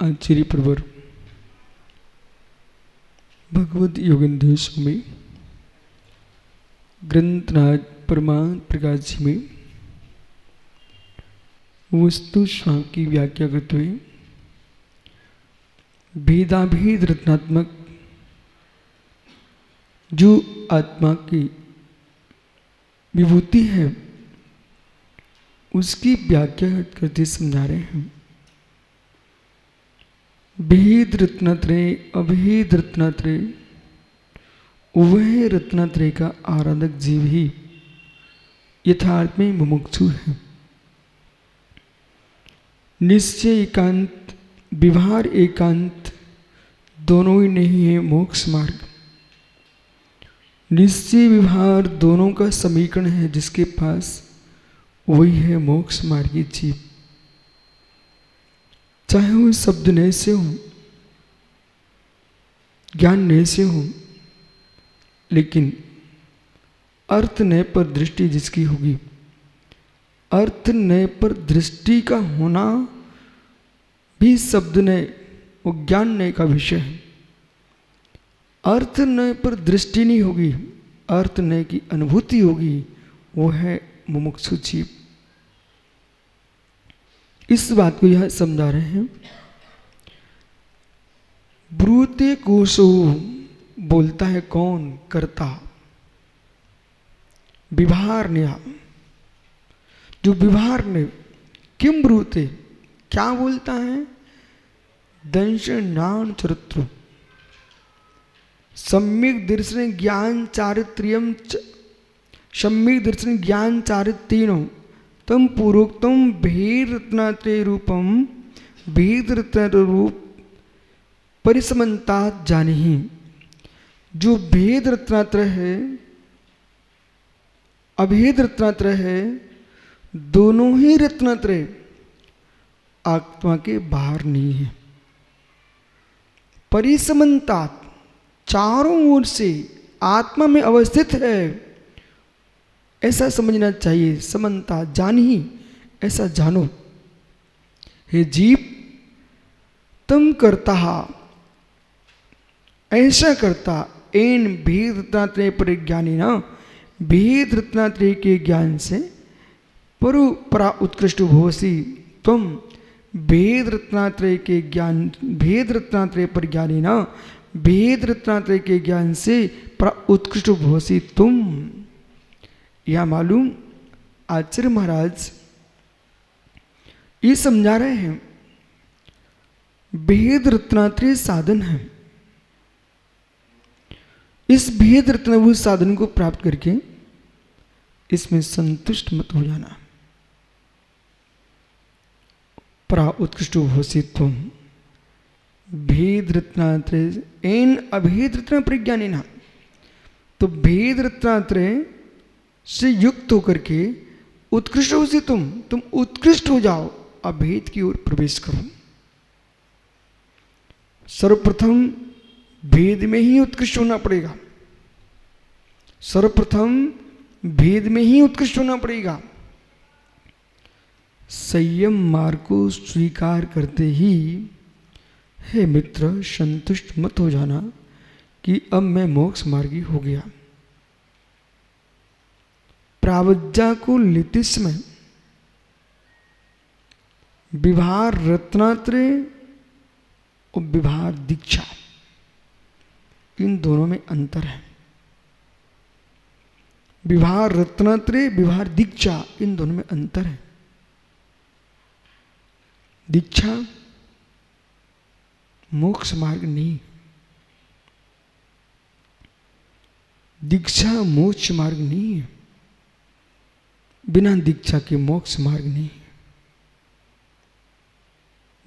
आचार्य प्रवर भगवद योगेंद्र स्वामी ग्रंथराज परमान प्रकाश जी में वस्तु स्वामी की व्याख्या करते हुए भेदाभेद रत्नात्मक जो आत्मा की विभूति है उसकी व्याख्या करते समझा रहे हैं। भेद रत्नत्रय अभेद रत्नत्रय वह रत्नत्रय का आराधक जीव ही यथार्थ में मुमुक्षु है। निश्चय एकांत विभार एकांत दोनों ही नहीं है मोक्ष मार्ग। निश्चय विभार दोनों का समीकरण है जिसके पास वही है मोक्ष मार्गी जीव। चाहे वो शब्द नए से हो ज्ञान नए से हो लेकिन अर्थ नए पर दृष्टि जिसकी होगी, अर्थ नए पर दृष्टि का होना भी शब्द नए वो ज्ञान नए का विषय है। अर्थ नए पर दृष्टि नहीं होगी, अर्थ नए की अनुभूति होगी, वो है मुमुक्षु जीव। इस बात को यह समझा रहे हैं। ब्रूते कोशो बोलता है कौन? कर्ता। विभार ने जो विभार ने किम ब्रूते क्या बोलता है? दंश नान चरित्र सम्यक दर्शन ज्ञान चारित्र्यम सम्यक दर्शन ज्ञान चारित्र्येण तम पूर्वोक्तम भेद रत्नात्रय रूपम भेद रत्नात्रय रूप परिसमन्ता जाने ही। जो भेद रत्नात्रय है अभेद रत्नात्रय है, दोनों ही रत्नात्रय आत्मा के बाहर नहीं है। परिसमन्तात चारों ओर से आत्मा में अवस्थित है ऐसा समझना चाहिए। समन्ता जान ही ऐसा जानो। हे जीव तुम करता ऐसा करता एन भेद रत्नात्रय परिज्ञानी ना भेद रत्नात्रय के ज्ञान से परु परा उत्कृष्ट भवसी। तुम भेद रत्नात्रय के ज्ञान भेद रत्नात्रय परिज्ञानी ना भेद रत्नात्रय के ज्ञान से परा उत्कृष्ट भवसी। तुम यह मालूम आचार्य महाराज ये समझा रहे हैं भेद रत्नात्रय साधन है। इस भेद रत्नाभूत साधन को प्राप्त करके इसमें संतुष्ट मत हो जाना। परा उत्कृष्ट भवसी तुम भेद रत्नात्रय एन अभेद रत्न परिज्ञानी ना। तो भेद रत्नात्रय से युक्त होकर के उत्कृष्ट हो से तुम उत्कृष्ट हो जाओ, अभेद की ओर प्रवेश करो। सर्वप्रथम भेद में ही उत्कृष्ट होना पड़ेगा। सर्वप्रथम भेद में ही उत्कृष्ट होना पड़ेगा। संयम मार्ग को स्वीकार करते ही हे मित्र संतुष्ट मत हो जाना कि अब मैं मोक्ष मार्गी हो गया। प्रावज्जा को लेते समय विभार रत्नात्रय और विभार दीक्षा इन दोनों में अंतर है। विभार रत्नात्रय विभार दीक्षा इन दोनों में अंतर है। दीक्षा मोक्ष मार्ग नहीं, दीक्षा मोक्ष मार्ग नहीं है। बिना दीक्षा के मोक्ष मार्ग नहीं।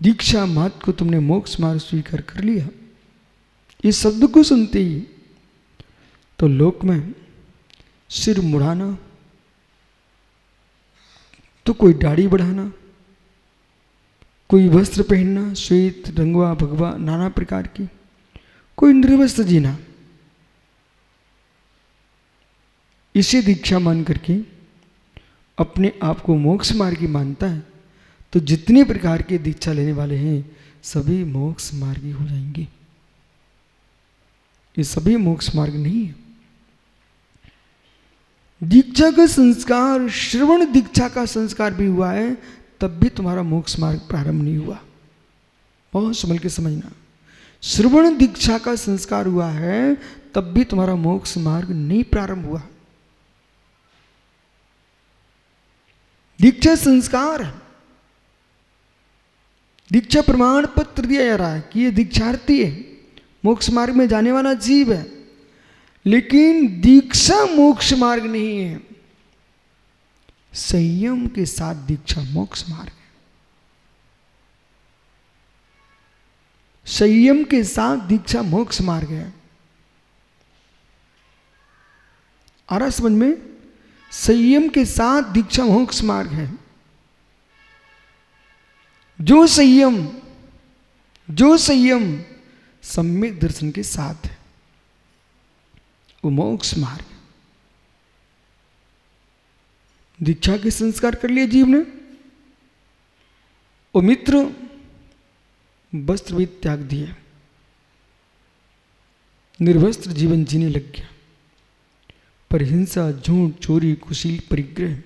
दीक्षा मात्र को तुमने मोक्ष मार्ग स्वीकार कर लिया, इस शब्द को सुनते ही तो लोक में सिर मुड़ाना, तो कोई दाढ़ी बढ़ाना, कोई वस्त्र पहनना श्वेत रंगवा भगवा नाना प्रकार की, कोई निर्वस्त्र जीना, इसे दीक्षा मान करके अपने आप को मोक्ष मार्गी मानता है। तो जितने प्रकार के दीक्षा लेने वाले हैं सभी मोक्ष मार्गी हो जाएंगे। ये सभी मोक्ष मार्ग नहीं है। दीक्षा का संस्कार, श्रवण दीक्षा का संस्कार भी हुआ है, तब भी तुम्हारा मोक्ष मार्ग प्रारंभ नहीं हुआ। बहुत संभल के समझना, श्रवण दीक्षा का संस्कार हुआ है तब भी तुम्हारा मोक्ष मार्ग नहीं प्रारंभ हुआ। दीक्षा संस्कार है, दीक्षा प्रमाण पत्र दिया जा रहा है कि ये दीक्षार्थी है, मोक्ष मार्ग में जाने वाला जीव है, लेकिन दीक्षा मोक्ष मार्ग नहीं है। संयम के साथ दीक्षा मोक्ष मार्ग है। संयम के साथ दीक्षा मोक्ष मार्ग है। आ रहा समझ में? संयम के साथ दीक्षा मोक्ष मार्ग है। जो संयम सम्यक दर्शन के साथ है, वो मोक्ष मार्ग। दीक्षा के संस्कार कर लिए जीव ने, वो मित्र वस्त्र भी त्याग दिए, निर्वस्त्र जीवन जीने लग गया। पर हिंसा, झूठ, चोरी, कुशील, परिग्रह,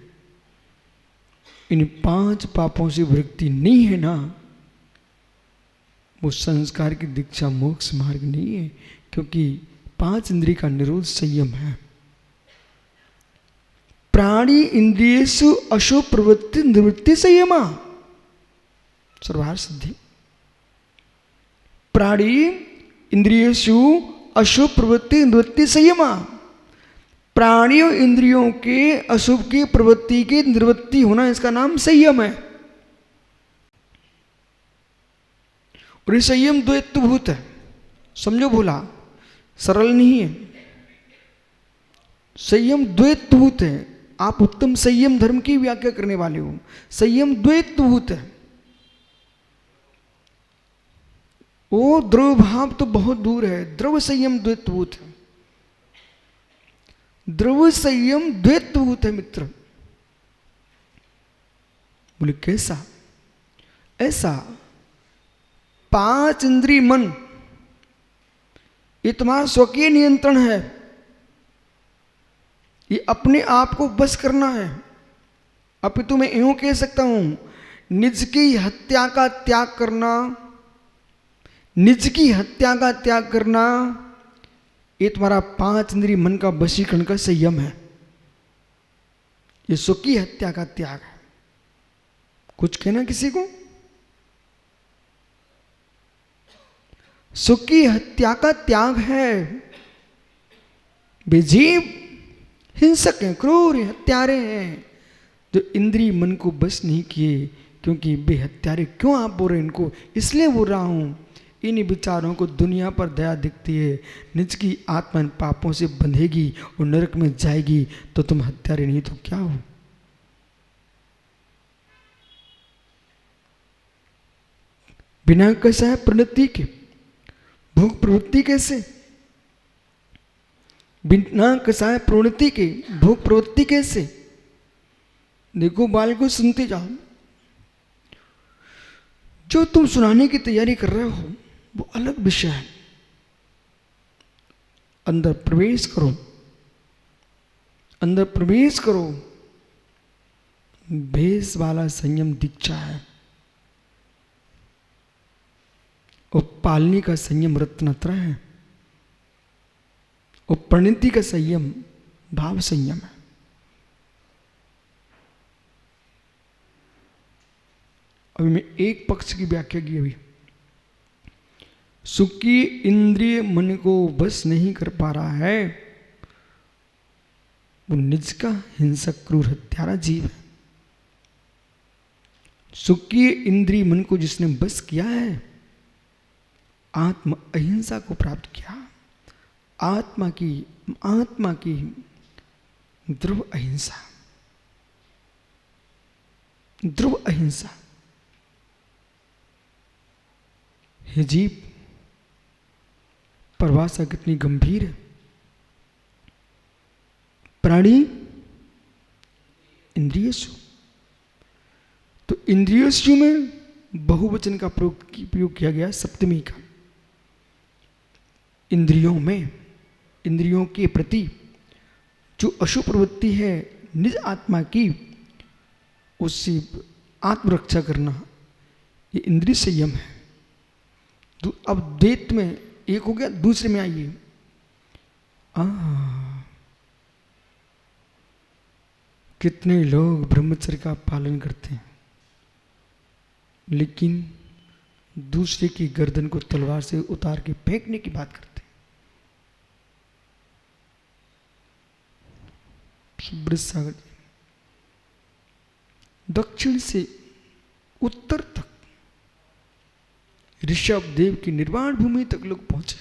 इन 5 पापों से विरक्ति नहीं है ना, वो संस्कार की दीक्षा मोक्ष मार्ग नहीं है। क्योंकि 5 इंद्रिय का निरोध संयम है। प्राणी इंद्रियेषु अशुभ प्रवृत्ति निवृत्ति संयमा, सर्वहार सिद्धि। प्राणी इंद्रियेषु अशुभ प्रवृत्ति निवृत्ति संयमा। प्राणियों इंद्रियों के अशुभ की प्रवृत्ति की निवृत्ति होना, इसका नाम संयम है। और ये संयम द्वैतभूत है, समझो भूला, सरल नहीं है। संयम द्वैतभूत है। आप उत्तम संयम धर्म की व्याख्या करने वाले हो। संयम द्वैतभूत है। वो द्रव भाव तो बहुत दूर है, द्रव संयम द्वैतभूत है। द्रव संयम द्वैतभूत है मित्र। बोले कैसा? ऐसा 5 इंद्रिय मन, ये तुम्हारा स्वकीय नियंत्रण है। ये अपने आप को बस करना है। अपितु मैं यूं कह सकता हूं, निज की हत्या का त्याग करना, निज की हत्या का त्याग करना, ये तुम्हारा 5 इंद्रिय मन का वशीकरण का संयम है। ये स्वकीय हत्या का त्याग है। कुछ कहना किसी को? स्वकीय हत्या का त्याग है। बेजीव हिंसक हैं, क्रूर हैं, हत्यारे हैं, जो इंद्रिय मन को बस नहीं किए। क्योंकि बेहत्यारे क्यों आप बोल रहे हैं इनको? इसलिए बोल रहा हूं, इन विचारों को दुनिया पर दया दिखती है। निज की आत्मा इन पापों से बंधेगी और नरक में जाएगी, तो तुम हत्यारे नहीं तो क्या हो? बिना कसाय प्रवृत्ति के भोग प्रवृत्ति कैसे? बिना कसाय प्रवृत्ति के भोग प्रवृत्ति कैसे? देखो बाल को सुनते जाओ। जो तुम सुनाने की तैयारी कर रहे हो वो अलग विषय है। अंदर प्रवेश करो, अंदर प्रवेश करो। भेष वाला संयम दीक्षा है, और पालनी का संयम रत्नत्रय है, और परिणति का संयम भाव संयम है। अभी मैं एक पक्ष की व्याख्या की। अभी सुख की इंद्रिय मन को बस नहीं कर पा रहा है, वो निज का हिंसक क्रूर हत्यारा जीव है। सुख की इंद्रिय मन को जिसने बस किया है, आत्म अहिंसा को प्राप्त किया। आत्मा की ध्रुव अहिंसा, ध्रुव अहिंसा। हे जीव, परिभाषा कितनी गंभीर है। प्राणी इंद्रियसु, तो इंद्रियसु में बहुवचन का प्रयोग किया गया सप्तमी का। इंद्रियों में, इंद्रियों के प्रति जो अशुभ प्रवृत्ति है निज आत्मा की, उससे आत्मरक्षा करना, ये इंद्रिय संयम है। तो अब द्वैत में एक हो गया, दूसरे में आइए। कितने लोग ब्रह्मचर्य का पालन करते हैं, लेकिन दूसरे की गर्दन को तलवार से उतार के फेंकने की बात करते हैं। सुब्रत सागर जी दक्षिण से उत्तर तक ऋषभ देव की निर्वाण भूमि तक लोग पहुंचे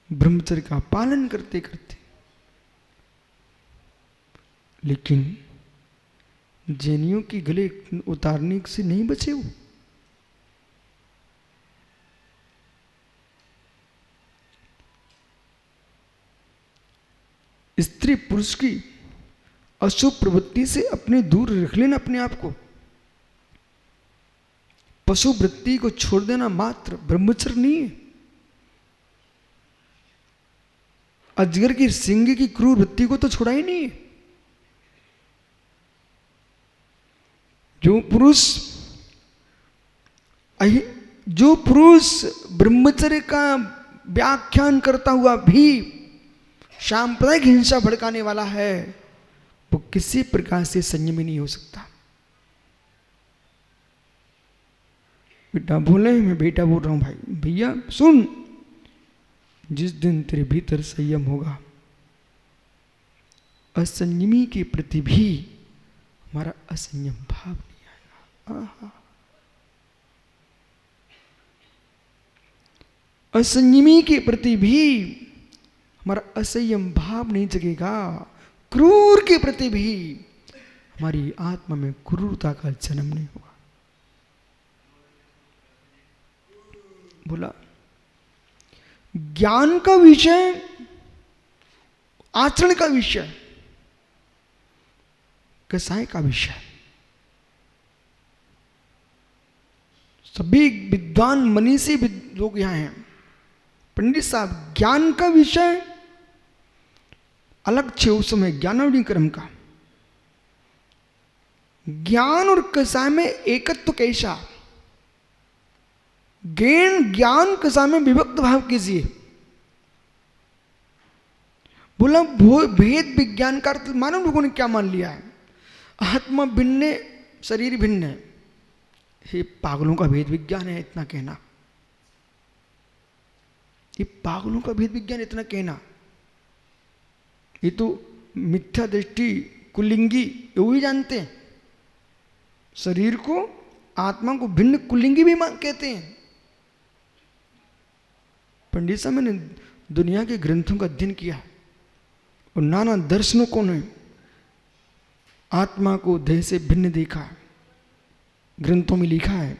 ब्रह्मचर्य का पालन करते करते, लेकिन जैनियों की गले उतारने से नहीं बचे वो। स्त्री पुरुष की अशुभ प्रवृत्ति से अपने दूर रख लेना अपने आप को, पशु वृत्ति को छोड़ देना मात्र ब्रह्मचर्य नहीं है। अजगर की सिंह की क्रूर वृत्ति को तो छोड़ा ही नहीं है। जो पुरुष ब्रह्मचर्य का व्याख्यान करता हुआ भी सांप्रदायिक हिंसा भड़काने वाला है, वो किसी प्रकार से संयमी नहीं हो सकता। बेटा बोले, मैं बेटा बोल रहा हूं भाई, भैया सुन, जिस दिन तेरे भीतर संयम होगा, असंयमी के प्रति भी हमारा असंयम भाव नहीं आएगा। असंयमी के प्रति भी हमारा असंयम भाव नहीं जगेगा। क्रूर के प्रति भी हमारी आत्मा में क्रूरता का जन्म नहीं होगा। बोला ज्ञान का विषय, आचरण का विषय, कसाय का विषय। सभी विद्वान मनीषी लोग यहां हैं। पंडित साहब, ज्ञान का विषय अलग छे उस समय ज्ञानावली क्रम का। ज्ञान और कसाय में एकत्व कैसा? ज्ञान कसाय में विभक्त भाव कीजिए। बोला भेद विज्ञान का अर्थ मानव लोगों ने क्या मान लिया है? आत्मा भिन्न है, शरीर भिन्न है। ये पागलों का भेद विज्ञान है इतना कहना। ये पागलों का भेद विज्ञान इतना कहना, ये तो मिथ्या दृष्टि कुलिंगी वही जानते हैं। शरीर को, आत्मा को भिन्न कुलिंगी भी कहते हैं। पंडित साहब, मैंने दुनिया के ग्रंथों का अध्ययन किया और नाना दर्शनों ने आत्मा को देह से भिन्न देखा, ग्रंथों में लिखा है।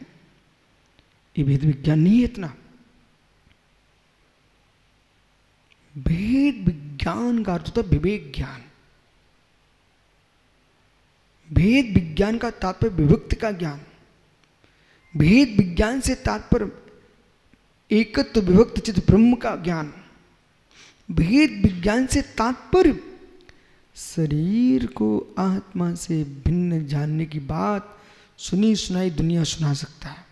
ये भेद विज्ञान नहीं है इतना। भेद विज्ञान का अर्थ होता है विवेक ज्ञान। भेद विज्ञान का तात्पर्य विभक्ति का ज्ञान। भेद विज्ञान से तात्पर्य एकत्व विभक्त चित ब्रह्म का ज्ञान। भेद विज्ञान से तात्पर्य शरीर को आत्मा से भिन्न जानने की बात सुनी सुनाई दुनिया सुना सकता है,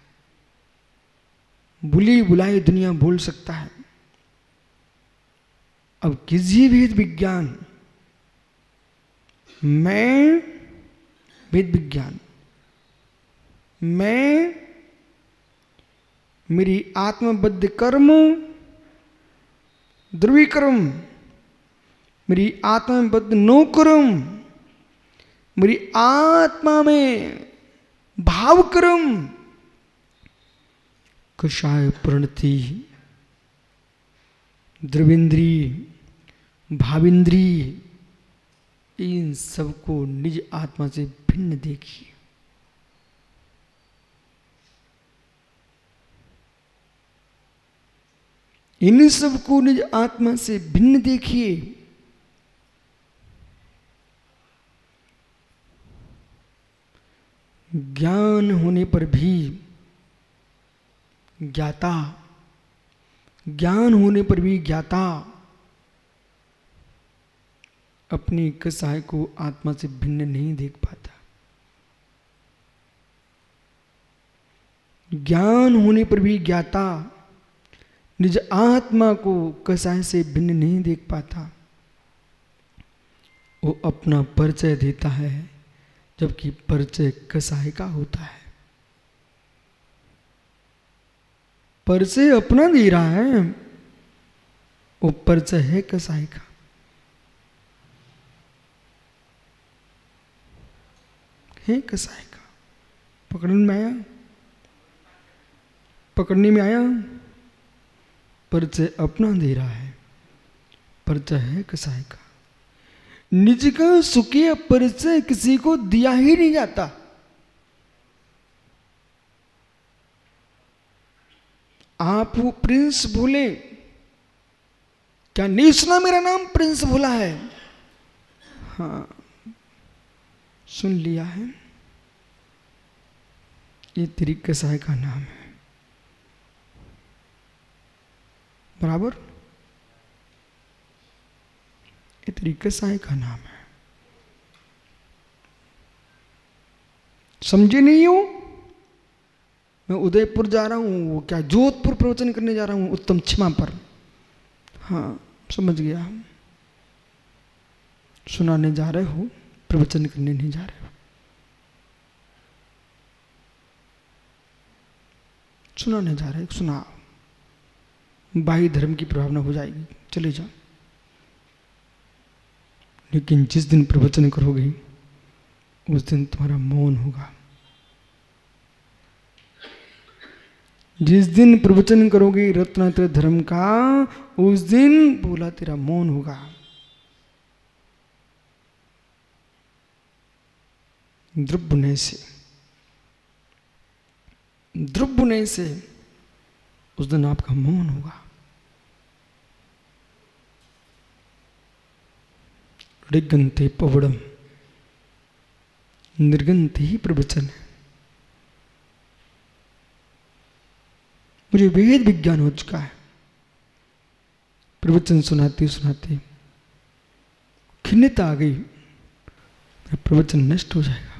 बुली बुलाई दुनिया बोल सकता है। अब किसी भेद विज्ञान, मैं भेद विज्ञान, मैं मेरी आत्मबद्ध कर्म ध्रुवीकर्म, मेरी आत्मबद्ध नो कर्म, मेरी आत्मा में भाव कर्म, कषाय प्रणति, द्रविंद्री, भाविंद्री, इन सबको निज आत्मा से भिन्न देखिए। इन सबको निज आत्मा से भिन्न देखिए। ज्ञान होने पर भी ज्ञाता, ज्ञान होने पर भी ज्ञाता अपनी कसाय को आत्मा से भिन्न नहीं देख पाता। ज्ञान होने पर भी ज्ञाता निज आत्मा को कसाय से भिन्न नहीं देख पाता। वो अपना परिचय देता है जबकि परिचय कसाय का होता है। परिचय अपना दे रहा है, वो परिचय है कसाय का। है कसाय का। पकड़ने में आया, पकड़ने में आया। परिचय अपना दे रहा है, परिचय है कसाय का। निज का सुखी परिचय किसी को दिया ही नहीं जाता। आप वो प्रिंस भूले, क्या नहीं सुना मेरा नाम प्रिंस भूला है? हाँ, सुन लिया है। ये तेरी कसाय का नाम है, बराबर। ये तेरी कसाय का नाम है। समझे नहीं हो? मैं उदयपुर जा रहा हूँ, वो क्या जोधपुर प्रवचन करने जा रहा हूँ, उत्तम क्षमा पर। हाँ, समझ गया। सुनाने जा रहे हो, प्रवचन करने नहीं जा रहे हो। सुनाने जा रहे हो, सुनाओ। बाह्य धर्म की प्रभावना हो जाएगी, चले जाओ। लेकिन जिस दिन प्रवचन करोगे उस दिन तुम्हारा मौन होगा। जिस दिन प्रवचन करोगे रत्नात्रय धर्म का, उस दिन बोला तेरा मौन होगा। द्रुब्बने से, द्रुब्बने से उस दिन आपका मौन होगा। ऋगंते पवड़म, निर्गंते ही प्रवचन है। मुझे वेद विज्ञान हो चुका है। प्रवचन सुनाते सुनाते खिन्नता आ गई, प्रवचन नष्ट हो जाएगा।